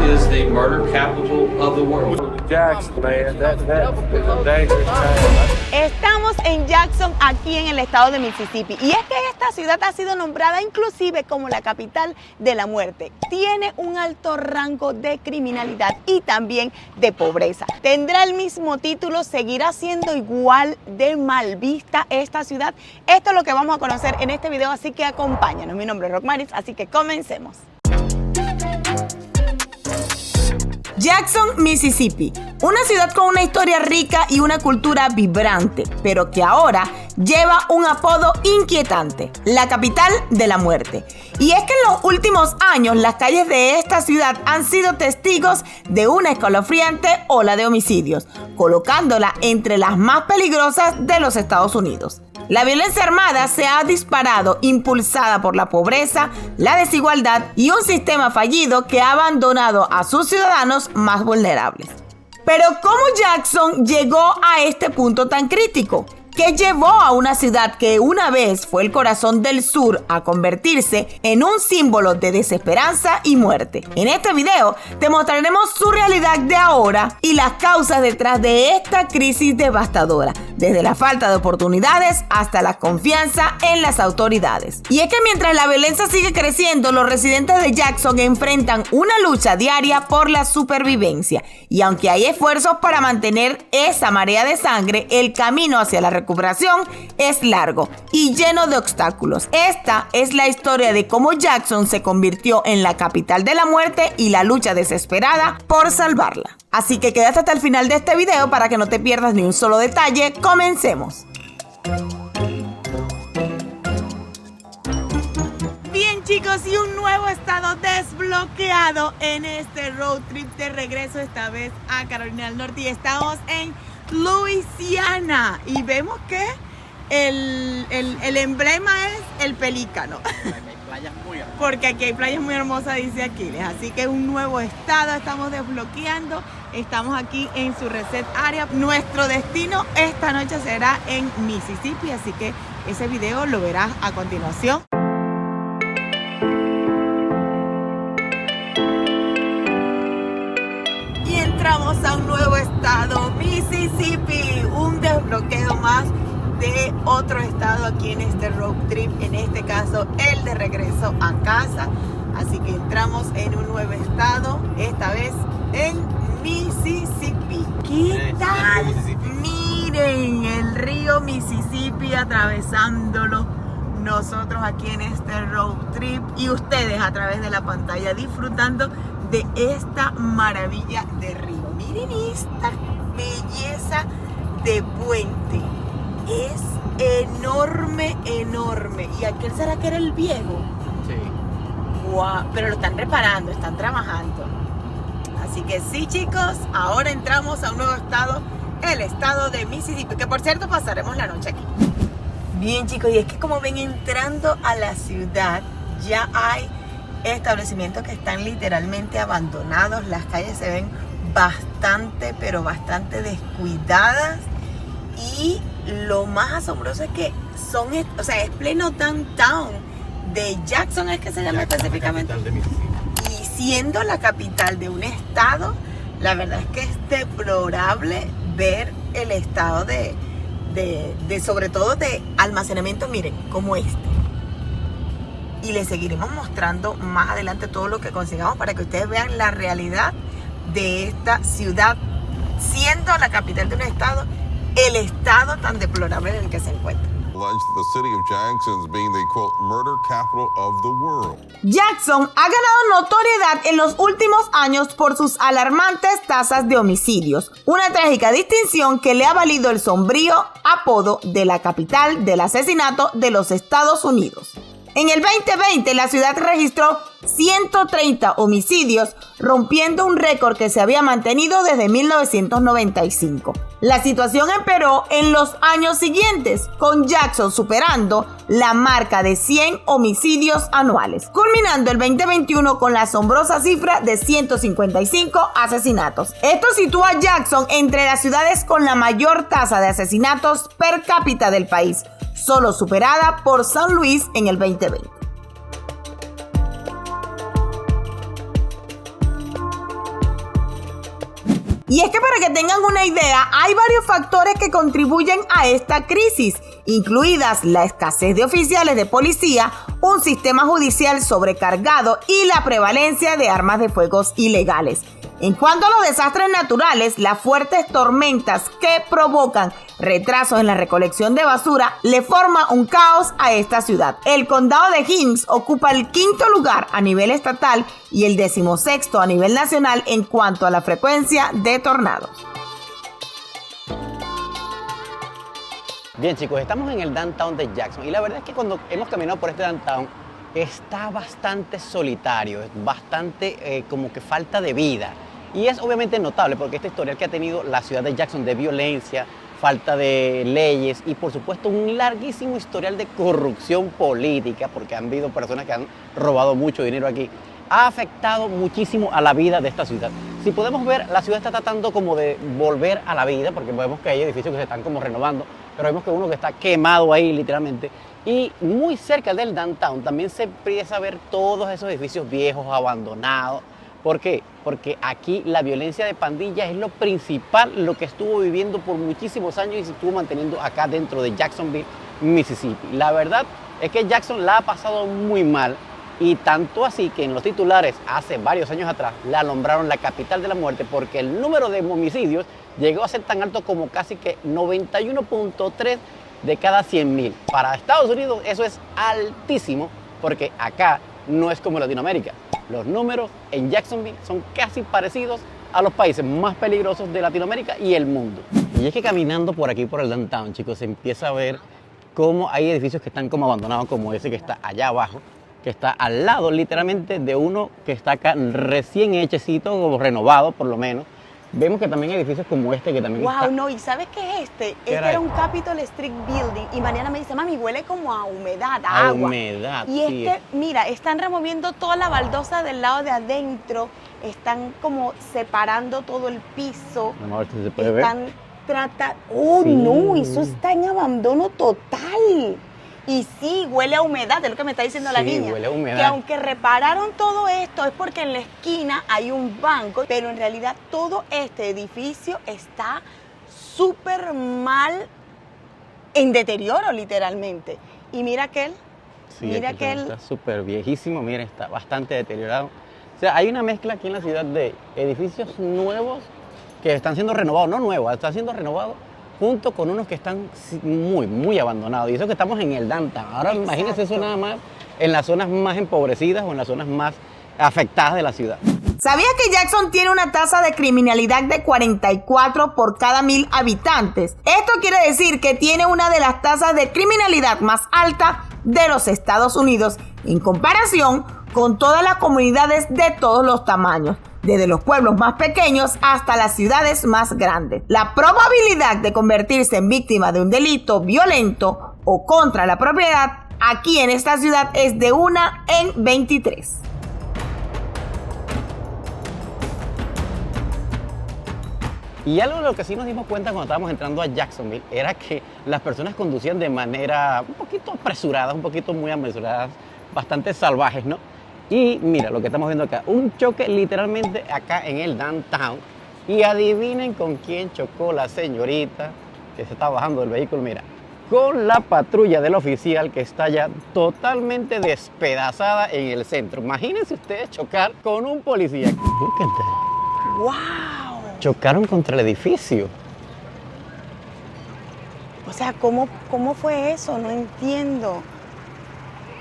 is the murder capital of the world. Jackson, man, that's a dangerous town. Estamos en Jackson, aquí en el estado de Mississippi. Y es que esta ciudad ha sido nombrada inclusive como la capital de la muerte. Tiene un alto rango de criminalidad y también de pobreza. ¿Tendrá el mismo título? ¿Seguirá siendo igual de mal vista esta ciudad? Esto es lo que vamos a conocer en este video, así que acompáñanos. Mi nombre es Rockmaris, así que comencemos. Jackson, Mississippi, una ciudad con una historia rica y una cultura vibrante, pero que ahora lleva un apodo inquietante, la capital de la muerte. Y es que en los últimos años las calles de esta ciudad han sido testigos de una escalofriante ola de homicidios, colocándola entre las más peligrosas de los Estados Unidos. La violencia armada se ha disparado, impulsada por la pobreza, la desigualdad y un sistema fallido que ha abandonado a sus ciudadanos más vulnerables. Pero ¿cómo Jackson llegó a este punto tan crítico? ¿Qué llevó a una ciudad que una vez fue el corazón del sur a convertirse en un símbolo de desesperanza y muerte? En este video te mostraremos su realidad de ahora y las causas detrás de esta crisis devastadora, desde la falta de oportunidades hasta la confianza en las autoridades. Y es que mientras la violencia sigue creciendo, los residentes de Jackson enfrentan una lucha diaria por la supervivencia. Y aunque hay esfuerzos para mantener esa marea de sangre, el camino hacia la recuperación es largo y lleno de obstáculos. Esta es la historia de cómo Jackson se convirtió en la capital de la muerte y la lucha desesperada por salvarla. Así que quédate hasta el final de este video para que no te pierdas ni un solo detalle. Comencemos. Bien, chicos, y un nuevo estado desbloqueado en este road trip de regreso, esta vez a Carolina del Norte, y estamos en Luisiana y vemos que el emblema es el pelícano. Porque aquí hay playas muy hermosas, dice Aquiles. Así que un nuevo estado estamos desbloqueando. Estamos aquí en su reset area. Nuestro destino esta noche será en Mississippi, así que ese video lo verás a continuación. Y entramos a un nuevo estado, Mississippi, un desbloqueo más de otro estado aquí en este road trip, en este caso el de regreso a casa. Así que entramos en un nuevo estado, esta vez en Mississippi. ¿Qué tal? Miren el río Mississippi atravesándolo, nosotros aquí en este road trip y ustedes a través de la pantalla disfrutando de esta maravilla de río. Miren esta belleza de puente. Es enorme, enorme. ¿Y aquel será que era el viejo? Sí. Wow, pero lo están reparando, están trabajando. Así que sí, chicos, ahora entramos a un nuevo estado, el estado de Mississippi, que por cierto pasaremos la noche aquí. Bien, chicos, y es que como ven, entrando a la ciudad ya hay establecimientos que están literalmente abandonados. Las calles se ven bastante, pero bastante descuidadas. Y lo más asombroso es que es pleno downtown de Jackson, es que se llama específicamente. Y siendo la capital de un estado, la verdad es que es deplorable ver el estado de sobre todo de almacenamiento, miren, como este. Y les seguiremos mostrando más adelante todo lo que consigamos para que ustedes vean la realidad de esta ciudad, siendo la capital de un estado, el estado tan deplorable en el que se encuentra. Jackson ha ganado notoriedad en los últimos años por sus alarmantes tasas de homicidios, una trágica distinción que le ha valido el sombrío apodo de la capital del asesinato de los Estados Unidos. En el 2020, la ciudad registró 130 homicidios, rompiendo un récord que se había mantenido desde 1995. La situación empeoró en los años siguientes, con Jackson superando la marca de 100 homicidios anuales, culminando el 2021 con la asombrosa cifra de 155 asesinatos. Esto sitúa a Jackson entre las ciudades con la mayor tasa de asesinatos per cápita del país, solo superada por San Luis en el 2020. Y es que para que tengan una idea, hay varios factores que contribuyen a esta crisis, incluidas la escasez de oficiales de policía, un sistema judicial sobrecargado y la prevalencia de armas de fuego ilegales. En cuanto a los desastres naturales, las fuertes tormentas que provocan retrasos en la recolección de basura le forman un caos a esta ciudad. El condado de Hinds ocupa el 5º lugar a nivel estatal y el 16º a nivel nacional en cuanto a la frecuencia de tornados. Bien, chicos, estamos en el downtown de Jackson y la verdad es que cuando hemos caminado por este downtown está bastante solitario, es bastante como que falta de vida. Y es obviamente notable porque este historial que ha tenido la ciudad de Jackson de violencia, falta de leyes y por supuesto un larguísimo historial de corrupción política, porque han habido personas que han robado mucho dinero aquí, ha afectado muchísimo a la vida de esta ciudad. Si podemos ver, la ciudad está tratando como de volver a la vida, porque vemos que hay edificios que se están como renovando, pero vemos que uno que está quemado ahí literalmente. Y muy cerca del downtown también se empieza a ver todos esos edificios viejos, abandonados. ¿Por qué? Porque aquí la violencia de pandillas es lo principal, lo que estuvo viviendo por muchísimos años y se estuvo manteniendo acá dentro de Jacksonville, Mississippi. La verdad es que Jackson la ha pasado muy mal y tanto así que en los titulares hace varios años atrás la nombraron la capital de la muerte porque el número de homicidios llegó a ser tan alto como casi que 91.3 de cada 100,000. Para Estados Unidos eso es altísimo porque acá no es como Latinoamérica. Los números en Jacksonville son casi parecidos a los países más peligrosos de Latinoamérica y el mundo. Y es que caminando por aquí, por el downtown, chicos, se empieza a ver cómo hay edificios que están como abandonados, como ese que está allá abajo, que está al lado literalmente de uno que está acá recién hechecito o renovado por lo menos. Vemos que también hay edificios como este que también está... Wow, no, ¿y sabes qué es este? Este era un Capitol Street Building y Mariana me dice, mami, huele como a humedad, a agua. humedad, y sí. Mira, están removiendo toda la baldosa del lado de adentro, están como separando todo el piso. Vamos a ver si se puede ver. Están tratando... ¡Oh, Sí. no! Eso está en abandono total. Y sí, huele a humedad, es lo que me está diciendo la Sí, niña. huele a humedad. Que aunque repararon todo esto es porque en la esquina hay un banco, pero en realidad todo este edificio está súper mal, en deterioro literalmente. Y mira aquel, Sí, mira aquí aquel... está súper viejísimo, mira, está bastante deteriorado. O sea, hay una mezcla aquí en la ciudad de edificios nuevos que están siendo renovados, no nuevos, están siendo renovados junto con unos que están muy, muy abandonados. Y eso que estamos en el downtown. Ahora Exacto. imagínense eso nada más en las zonas más empobrecidas o en las zonas más afectadas de la ciudad. ¿Sabías que Jackson tiene una tasa de criminalidad de 44 por cada 1,000 habitantes? Esto quiere decir que tiene una de las tasas de criminalidad más altas de los Estados Unidos en comparación con todas las comunidades de todos los tamaños, desde los pueblos más pequeños hasta las ciudades más grandes. La probabilidad de convertirse en víctima de un delito violento o contra la propiedad aquí en esta ciudad es de 1 en 23. Y algo de lo que sí nos dimos cuenta cuando estábamos entrando a Jacksonville era que las personas conducían de manera un poquito apresurada, un poquito muy apresuradas, bastante salvajes, ¿no? Y mira lo que estamos viendo acá, un choque literalmente acá en el downtown. Y adivinen con quién chocó la señorita que se está bajando del vehículo, mira, con la patrulla del oficial que está ya totalmente despedazada en el centro. Imagínense ustedes chocar con un policía. Look at that. ¡Wow! Chocaron contra el edificio. O sea, ¿cómo fue eso? No entiendo.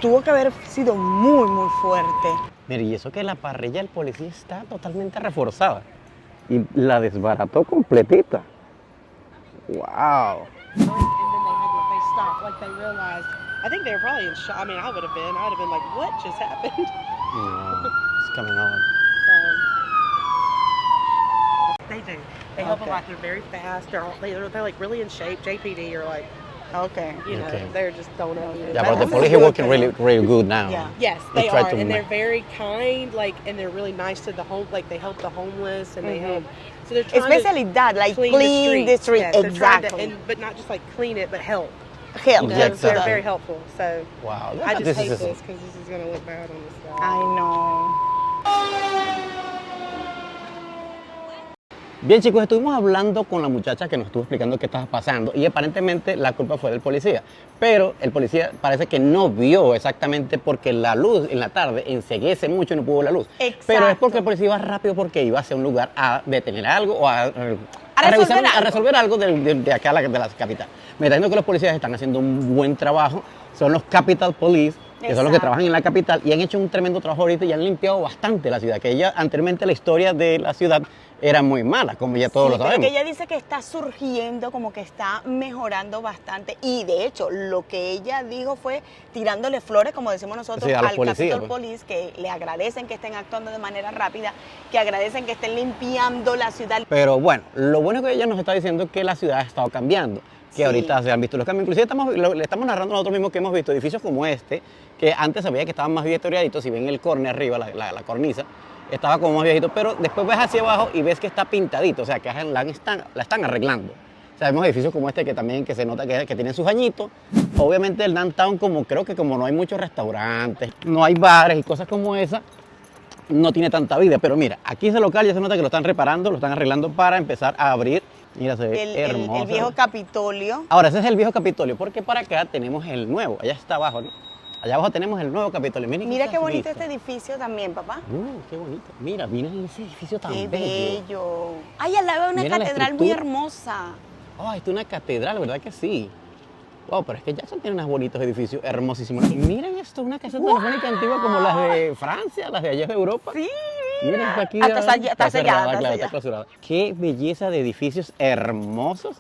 Tuvo que haber sido muy, muy fuerte. Mira, y eso que la parrilla del policía está totalmente reforzada. Y la desbarató completita. ¡Wow! And then they stopped, like they realized. I think they were probably in shock. I mean, I would have been. I'd have been like, what just happened? No, it's coming on. They do. They help a lot. They're very fast. They're like really in shape. JPD are like, Okay. you know, Okay. they're just throwing up. Yeah, but the police are working really good now. Yeah. Yes, They they try are, to and ma- they're very kind. Like, and they're really nice to the home. Like, they help the homeless, and they help. So they're trying Especially that, like to clean the street. Yes, they're trying Exactly. but not just like clean it, but help. Help. You know, Exactly. so they're very helpful. So Wow. I just hate is this because this is going to look bad on this guy. I know. Bien, chicos, estuvimos hablando con la muchacha que nos estuvo explicando qué estaba pasando y aparentemente la culpa fue del policía. Pero el policía parece que no vio exactamente porque la luz en la tarde enceguece mucho y no pudo ver la luz. Exacto. Pero es porque el policía iba rápido porque iba hacia un lugar a detener algo o a resolver algo. a resolver algo de acá, de la capital. Me está diciendo que los policías están haciendo un buen trabajo. Son los Capitol Police, que son los que Exacto. trabajan en la capital y han hecho un tremendo trabajo ahorita y han limpiado bastante la ciudad. Que ella, anteriormente, la historia de la ciudad era muy mala, como ya todos Sí, lo pero sabemos. que ella dice que está surgiendo, como que está mejorando bastante. Y de hecho, lo que ella dijo fue tirándole flores, como decimos nosotros, Sí, a los al policías, Capitol pues. Police, que le agradecen que estén actuando de manera rápida, que agradecen que estén limpiando la ciudad. Pero bueno, lo bueno que ella nos está diciendo es que la ciudad ha estado cambiando, que Sí. ahorita se han visto los cambios. Inclusive le estamos narrando nosotros mismos que hemos visto edificios como este, que antes se veía que estaban más victoriaditos, si ven el corne arriba, la cornisa, estaba como más viejito, pero después ves hacia abajo y ves que está pintadito, o sea, que la están arreglando. O sea, vemos edificios como este que también que se nota que tienen sus añitos. Obviamente el downtown, creo que como no hay muchos restaurantes, no hay bares y cosas como esas, no tiene tanta vida. Pero mira, aquí ese local ya se nota que lo están reparando, lo están arreglando para empezar a abrir. Mira, se ve hermoso. El viejo Capitolio. Ahora, ese es el viejo Capitolio, porque para acá tenemos el nuevo, allá está abajo, ¿no? Allá abajo tenemos el nuevo Capitolio. Mira qué bonito este. este edificio también, papá. Qué bonito. Mira ese edificio tan Qué bello. bello. Ay, al lado de una Mira la catedral muy estructura. hermosa. Oh, esta es una catedral, ¿verdad que sí? Wow, pero es que Jackson tiene unos bonitos edificios hermosísimos. Miren esto, una casa telefónica antigua como las de Francia, las de allá de Europa. Sí, Miren, está aquí. Está está sellada, cerrada, está claro, está sellada. clausurada. Qué belleza de edificios hermosos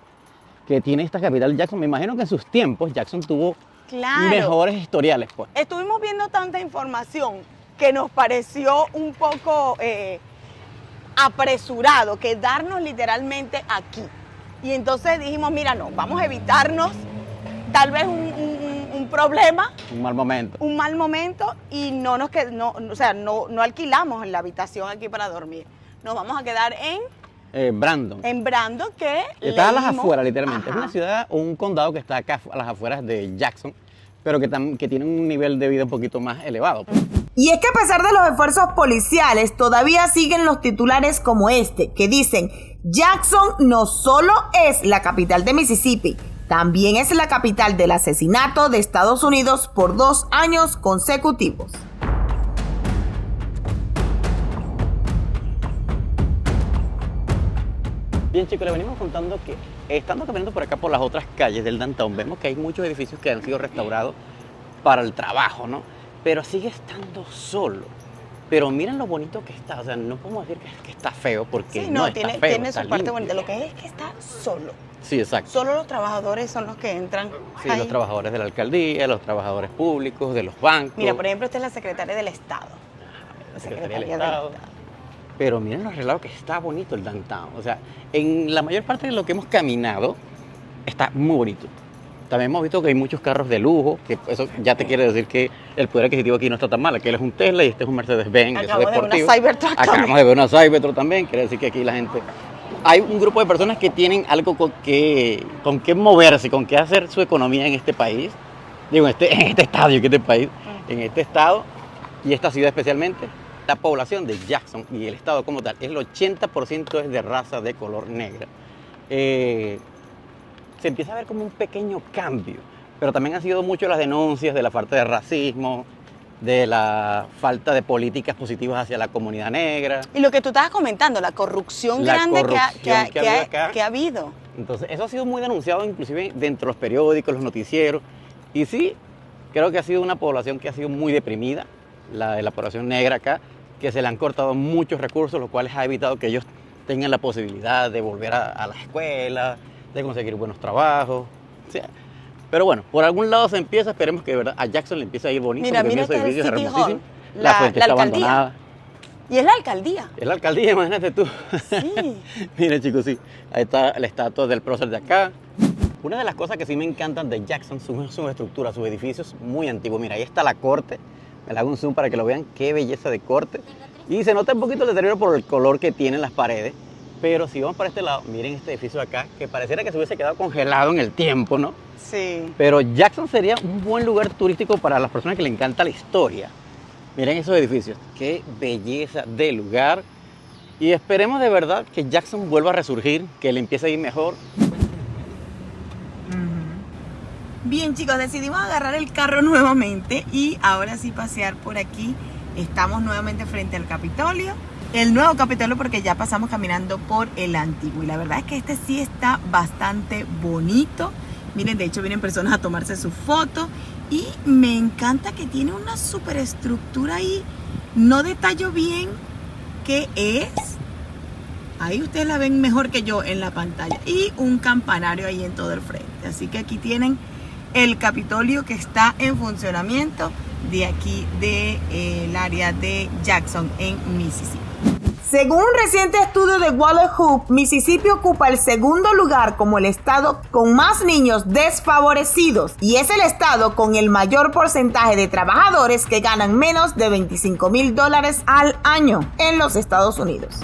que tiene esta capital Jackson. Me imagino que en sus tiempos Jackson tuvo Claro. mejores historiales, pues. Estuvimos viendo tanta información que nos pareció un poco apresurado quedarnos literalmente aquí. Y entonces dijimos, mira, no, vamos a evitarnos tal vez un problema, Un mal momento. un mal momento y no alquilamos en la habitación aquí para dormir. Nos vamos a quedar Brandon. en Brandon, que Está a las leímos- afueras, literalmente. Ajá. Es una ciudad o un condado que está acá a las afueras de Jackson, pero que tiene un nivel de vida un poquito más elevado, pues. Y es que a pesar de los esfuerzos policiales, todavía siguen los titulares como este, que dicen, Jackson no solo es la capital de Mississippi, también es la capital del asesinato de Estados Unidos por 2 años consecutivos. Bien, chicos, les venimos contando que estando caminando por acá por las otras calles del downtown, vemos que hay muchos edificios que han sido restaurados para el trabajo, ¿no? Pero sigue estando solo. Pero miren lo bonito que está, o sea, no podemos decir que está feo porque Sí, no, no, está tiene, feo, tiene está su parte limpio. bonita. Lo que es que está solo. Sí, exacto. Solo los trabajadores son los que entran Sí, ahí. los trabajadores de la alcaldía, los trabajadores públicos, de los bancos. Mira, por ejemplo, esta es la secretaria del Estado. la Secretaría del Estado. Pero miren lo arreglado que está bonito el downtown. O sea, en la mayor parte de lo que hemos caminado está muy bonito. También hemos visto que hay muchos carros de lujo, que eso ya te quiere decir que el poder adquisitivo aquí no está tan mal. Aquí él es un Tesla y este es un Mercedes-Benz, que eso Acabo es de ver una deportivo. Cybertruck Acabamos también. de ver una Cybertruck también, quiere decir que aquí la gente... Hay un grupo de personas que tienen algo con qué moverse, con qué hacer su economía en este país. Digo, en este estadio, que este país, en este estado y esta ciudad especialmente. La población de Jackson y el estado como tal, el 80% es de raza de color negra. Se empieza a ver como un pequeño cambio, pero también han sido mucho las denuncias de la falta de racismo, de la falta de políticas positivas hacia la comunidad negra. Y lo que tú estabas comentando, la corrupción La grande corrupción que ha habido acá. que ha habido. Entonces, eso ha sido muy denunciado inclusive dentro de los periódicos, los noticieros. Y sí, creo que ha sido una población que ha sido muy deprimida, la de la población negra acá, que se le han cortado muchos recursos, lo cual ha evitado que ellos tengan la posibilidad de volver a la escuela, de conseguir buenos trabajos. O sea, pero bueno, por algún lado se empieza, esperemos que de verdad a Jackson le empiece a ir bonito, Mira, porque mira esos este es el edificios City hermosísimos. Hall, La fuente la está alcaldía. abandonada. Y es la alcaldía. Es la alcaldía, imagínate tú. Sí. Miren, chicos, sí. Ahí está la estatua del prócer de acá. Una de las cosas que sí me encantan de Jackson son sus estructuras, sus edificios muy antiguos. Mira, ahí está la corte. Me le hago un zoom para que lo vean. Qué belleza de corte. Y se nota un poquito el deterioro por el color que tienen las paredes. Pero si vamos para este lado, miren este edificio de acá, que pareciera que se hubiese quedado congelado en el tiempo, ¿no? Sí. Pero Jackson sería un buen lugar turístico para las personas que le encanta la historia. Miren esos edificios. Qué belleza de lugar. Y esperemos de verdad que Jackson vuelva a resurgir, que le empiece a ir mejor. Bien, chicos, decidimos agarrar el carro nuevamente y ahora sí pasear por aquí. Estamos nuevamente frente al Capitolio. El nuevo Capitolio, porque ya pasamos caminando por el antiguo. Y la verdad es que este sí está bastante bonito. Miren, de hecho vienen personas a tomarse su foto. Y me encanta que tiene una superestructura ahí. No detallo bien qué es. Ahí ustedes la ven mejor que yo en la pantalla. Y un campanario ahí en todo el frente. Así que aquí tienen el Capitolio que está en funcionamiento de aquí del área de Jackson en Mississippi. Según un reciente estudio de Waller Hoop, Mississippi ocupa el segundo lugar como el estado con más niños desfavorecidos y es el estado con el mayor porcentaje de trabajadores que ganan menos de $25,000 al año en los Estados Unidos.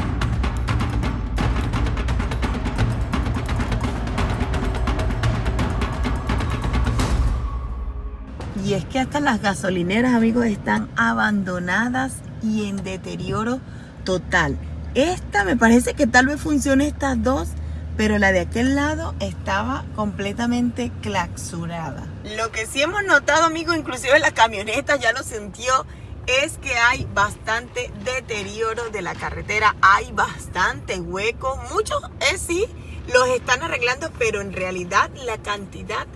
Y es que hasta las gasolineras, amigos, están abandonadas y en deterioro total. Esta me parece que tal vez funcione estas dos, pero la de aquel lado estaba completamente clausurada. Lo que sí hemos notado, amigos, inclusive la camioneta ya lo sintió, es que hay bastante deterioro de la carretera, hay bastante huecos, muchos sí los están arreglando, pero en realidad la cantidad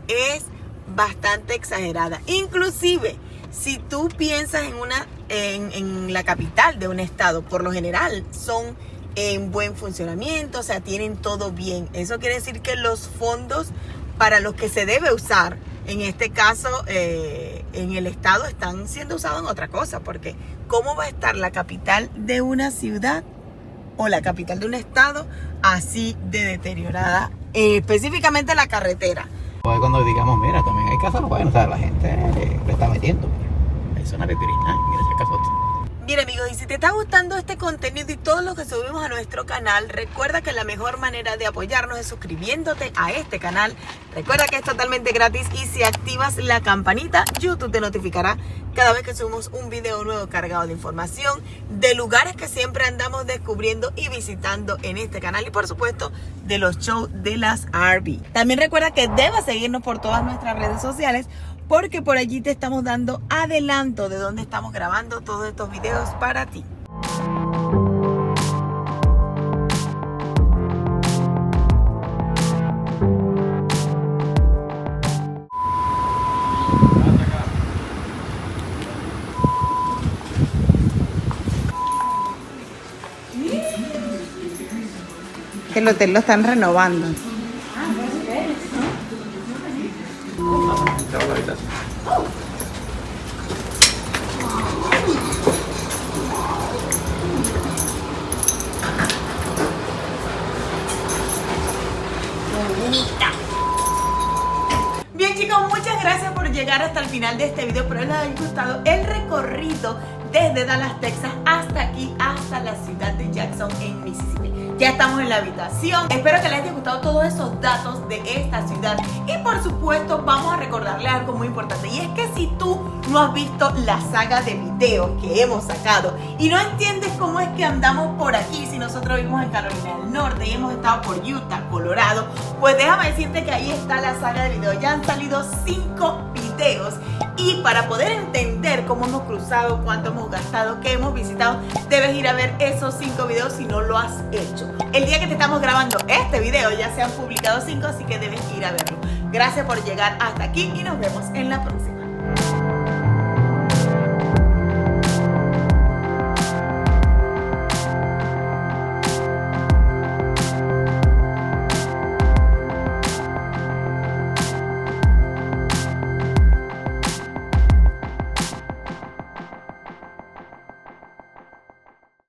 es bastante exagerada. Inclusive si tú piensas en la capital de un estado, por lo general son en buen funcionamiento, o sea, tienen todo bien. Eso quiere decir que los fondos para los que se debe usar, en este caso en el estado, están siendo usados en otra cosa, porque ¿cómo va a estar la capital de una ciudad o la capital de un estado así de deteriorada? Específicamente la carretera. Cuando digamos, mira, también hay casos, bueno, o sea, la gente le está metiendo. Es una pepirina, mira ese caso. Bien, amigos, y si te está gustando este contenido y todo lo que subimos a nuestro canal, recuerda que la mejor manera de apoyarnos es suscribiéndote a este canal. Recuerda que es totalmente gratis y si activas la campanita, YouTube te notificará cada vez que subimos un video nuevo cargado de información, de lugares que siempre andamos descubriendo y visitando en este canal y por supuesto de los shows de las RV. También recuerda que debes seguirnos por todas nuestras redes sociales, porque por allí te estamos dando adelanto de dónde estamos grabando todos estos videos para ti. El hotel lo están renovando. Bien, chicos, muchas gracias por llegar hasta el final de este video. Espero les haya gustado el recorrido desde Dallas, Texas hasta aquí, hasta la ciudad de Jackson en Mississippi. Ya estamos en la habitación. Espero que les haya gustado todos esos datos de esta ciudad. Y por supuesto vamos a recordarles algo muy importante, y es que si tú no has visto la saga de videos que hemos sacado y no entiendes cómo es que andamos por aquí, si nosotros vivimos en Carolina del Norte y hemos estado por Utah, Colorado, pues déjame decirte que ahí está la saga de videos. Ya han salido 5 videos y para poder entender cómo hemos cruzado, cuánto hemos gastado, qué hemos visitado, debes ir a ver esos 5 videos si no lo has hecho. El día que te estamos grabando este video ya se han publicado 5, así que debes ir a verlo. Gracias por llegar hasta aquí y nos vemos en la próxima.